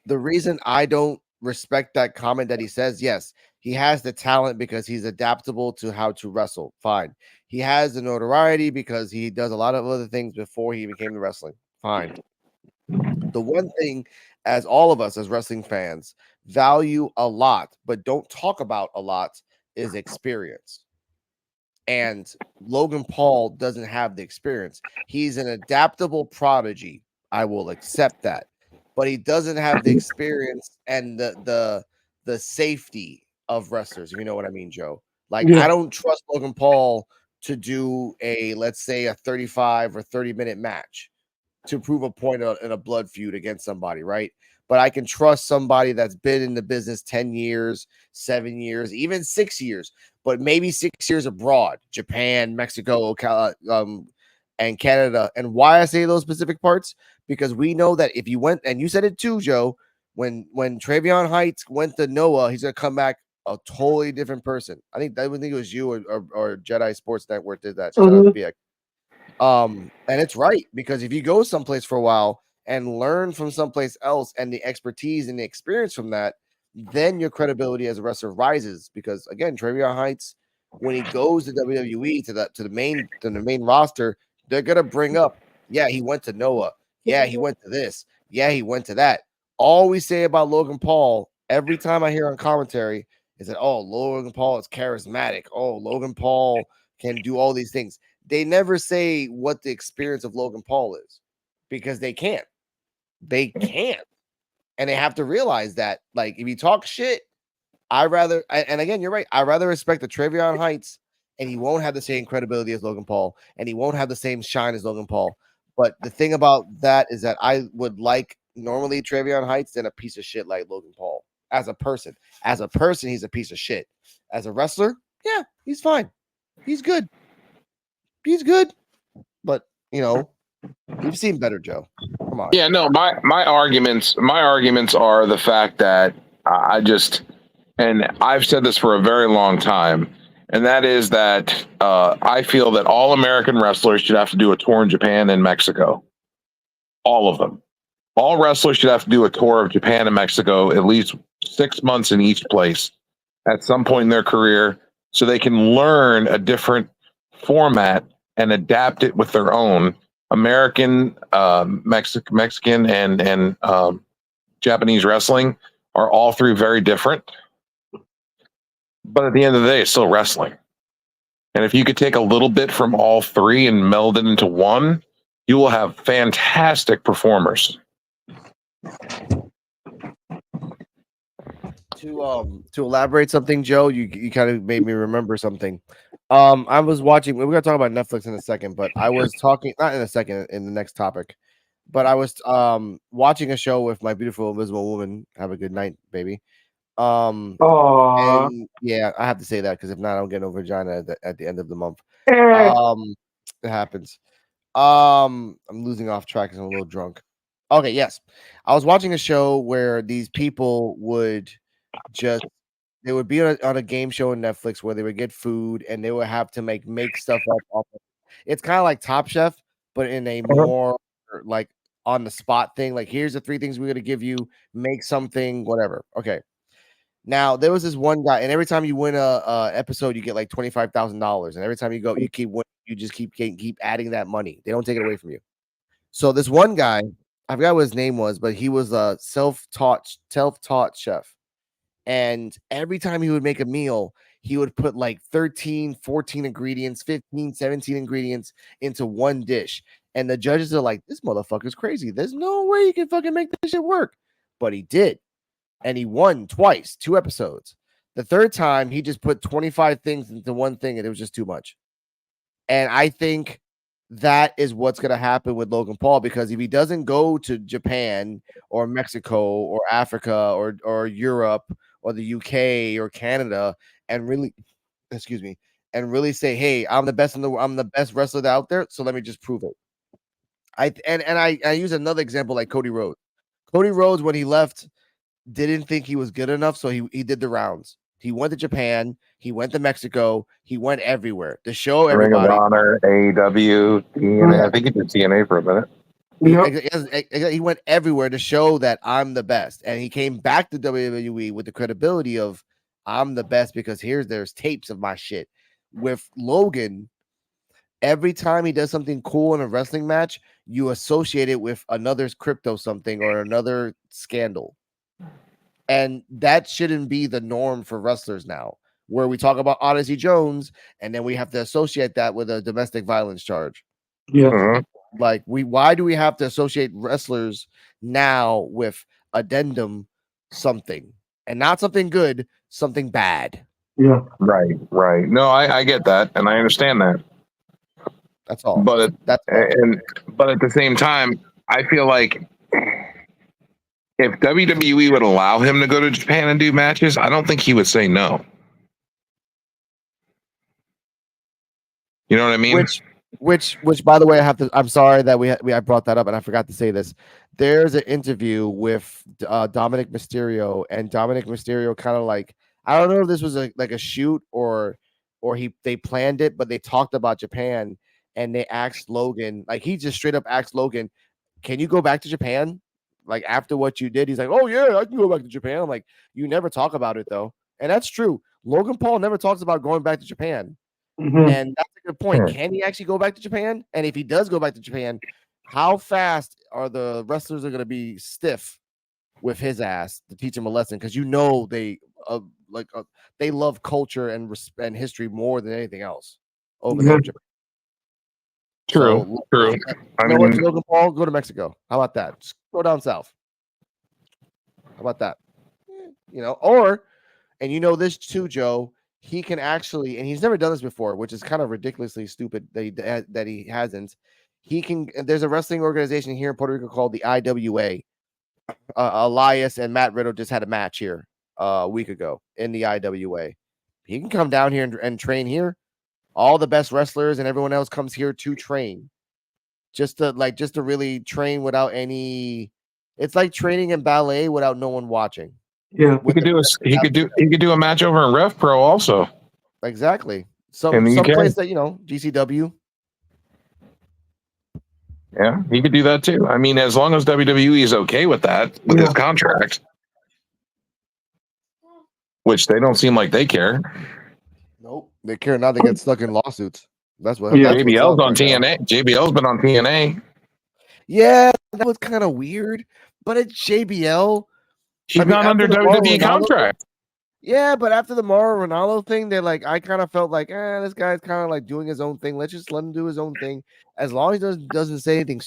The reason I don't respect that comment that he says, yes, he has the talent because he's adaptable to how to wrestle. Fine. He has the notoriety because he does a lot of other things before he became the wrestling. Fine. The one thing, as all of us as wrestling fans value a lot, but don't talk about a lot, is experience. And Logan Paul doesn't have the experience. He's an adaptable prodigy. I will accept that. But he doesn't have the experience and the safety of wrestlers, if you know what I mean, Joe. Like I Yeah. don't trust Logan Paul to do a, let's say, a 35 or 30-minute match to prove a point in a blood feud against somebody, right? But I can trust somebody that's been in the business 10 years, 7 years, even 6 years, but maybe 6 years abroad, Japan, Mexico, and Canada. And why I say those specific parts, because we know that if you went, and you said it too, Joe, when Travion Heights went to Noah, he's gonna come back a totally different person. I would think it was you or Jedi Sports Network did that. Shout out to Mhm. BX. And it's right, because if you go someplace for a while and learn from someplace else and the expertise and the experience from that, then your credibility as a wrestler rises. Because again, Travion Heights, when he goes to WWE to the main roster, they're gonna bring up, yeah, he went to Noah, yeah, he went to this, yeah, he went to that. All we say about Logan Paul every time I hear on commentary is that, oh, Logan Paul is charismatic. Oh, Logan Paul can do all these things. They never say what the experience of Logan Paul is, because they can't. They can't. And they have to realize that, like, if you talk shit, and again, you're right. I rather respect the Travion Heights, and he won't have the same credibility as Logan Paul, and he won't have the same shine as Logan Paul. But the thing about that is that I would like normally Travion Heights than a piece of shit like Logan Paul as a person. As a person, he's a piece of shit. As a wrestler, yeah, he's fine. He's good. He's good. But we've seen better, Joe. Come on. Yeah, no, my arguments are the fact that I just, and I've said this for a very long time, and that is that I feel that all American wrestlers should have to do a tour in Japan and Mexico. All of them. All wrestlers should have to do a tour of Japan and Mexico, at least 6 months in each place at some point in their career, so they can learn a different format and adapt it with their own. American, Mexican, and Japanese wrestling are all three very different, but at the end of the day, it's still wrestling. And if you could take a little bit from all three and meld it into one, you will have fantastic performers. To elaborate something, Joe, you kind of made me remember something. I was watching. We're gonna talk about Netflix in a second, but I was talking, not in a second, in the next topic. But I was watching a show with my beautiful invisible woman. Have a good night, baby. Um, Aw. and yeah, I have to say that because if not, I'll get no vagina at the end of the month. Eh. Um, it happens. I'm losing off track because I'm a little drunk. Okay, yes. I was watching a show where these people would just they would be on a game show on Netflix where they would get food and they would have to make stuff up off of. It's kind of like Top Chef, but in a more like on the spot thing. Like, here's the three things we're gonna give you, make something, whatever. Okay. Now there was this one guy, and every time you win a episode, you get like $25,000, and every time you go, you keep winning, you just keep adding that money. They don't take it away from you. So this one guy, I forgot what his name was, but he was a self-taught chef. And every time he would make a meal, he would put like 13, 14 ingredients, 15, 17 ingredients into one dish. And the judges are like, this motherfucker's crazy. There's no way he can fucking make this shit work. But he did. And he won twice, 2 episodes. The third time, he just put 25 things into one thing, and it was just too much. And I think that is what's going to happen with Logan Paul, because if he doesn't go to Japan or Mexico or Africa or Europe or the UK or Canada and really, excuse me, and really say, "Hey, I'm the best wrestler out there, so let me just prove it." I use another example like Cody Rhodes. Cody Rhodes, when he left, didn't think he was good enough, so he did the rounds. He went to Japan, he went to Mexico, he went everywhere to show Ring of everybody. Honor, AEW, TNA. I think he did TNA for a minute. He went everywhere to show that I'm the best, and he came back to WWE with the credibility of I'm the best because there's tapes of my shit. With Logan, every time he does something cool in a wrestling match, you associate it with another crypto something or another scandal. And that shouldn't be the norm for wrestlers now, where we talk about Odyssey Jones and then we have to associate that with a domestic violence charge. Yeah. Like why do we have to associate wrestlers now with addendum something and not something good, something bad? Yeah. Right. No, I get that, and I understand that. That's all. But That's all. but at the same time, I feel like if WWE would allow him to go to Japan and do matches, I don't think he would say no. You know what I mean? Which by the way, I'm sorry that I brought that up and I forgot to say this. There's an interview with Dominic Mysterio, and Dominic Mysterio kind of like, I don't know if this was like a shoot or they planned it, but they talked about Japan and they asked Logan, like he just straight up asked Logan, can you go back to Japan? Like after what you did, he's like, oh yeah, I can go back to Japan. I'm like, you never talk about it though. And that's true. Logan Paul never talks about going back to Japan. And that's a good point. Can he actually go back to Japan? And if he does go back to Japan, how fast are the wrestlers going to be stiff with his ass to teach him a lesson? Because they love culture and history more than anything else over there in Japan. True. You know what, Logan Paul, go to Mexico. How about that? Just go down south. How about that? And you know this too, Joe. He can actually, and he's never done this before, which is kind of ridiculously stupid that he hasn't. There's a wrestling organization here in Puerto Rico called the IWA. Elias and Matt Riddle just had a match here a week ago in the IWA. He can come down here and train here. All the best wrestlers and everyone else comes here to train. Just to really train without any. It's like training in ballet without no one watching. Yeah, he could do a match over in Rev Pro also. Exactly. Some place that GCW. Yeah, he could do that too. I mean, as long as WWE is okay with that with his contract, which they don't seem like they care. Nope, they care not. They get stuck in lawsuits. That's what. Yeah, JBL's on TNA. JBL's been on TNA. Yeah, that was kind of weird, but it's JBL. He's not under WWE contract. Yeah, but after the Mauro Ronaldo thing, they're like, I kind of felt like, this guy's kind of like doing his own thing. Let's just let him do his own thing. As long as he doesn't say anything